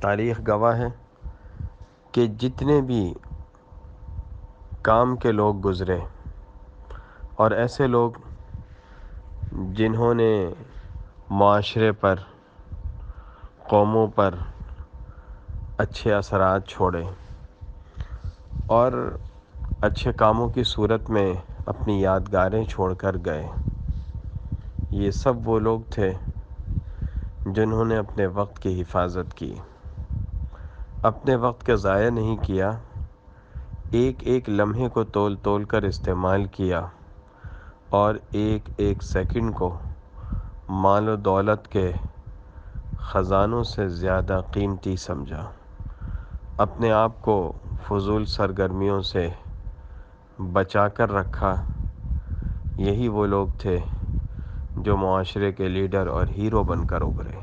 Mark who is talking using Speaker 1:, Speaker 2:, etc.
Speaker 1: تاریخ گواہ ہے کہ جتنے بھی کام کے لوگ گزرے اور ایسے لوگ جنہوں نے معاشرے پر، قوموں پر اچھے اثرات چھوڑے اور اچھے کاموں کی صورت میں اپنی یادگاریں چھوڑ کر گئے، یہ سب وہ لوگ تھے جنہوں نے اپنے وقت کی حفاظت کی، اپنے وقت کا ضائع نہیں کیا، ایک ایک لمحے کو تول تول کر استعمال کیا اور ایک ایک سیکنڈ کو مال و دولت کے خزانوں سے زیادہ قیمتی سمجھا، اپنے آپ کو فضول سرگرمیوں سے بچا کر رکھا۔ یہی وہ لوگ تھے جو معاشرے کے لیڈر اور ہیرو بن کر ابھرے۔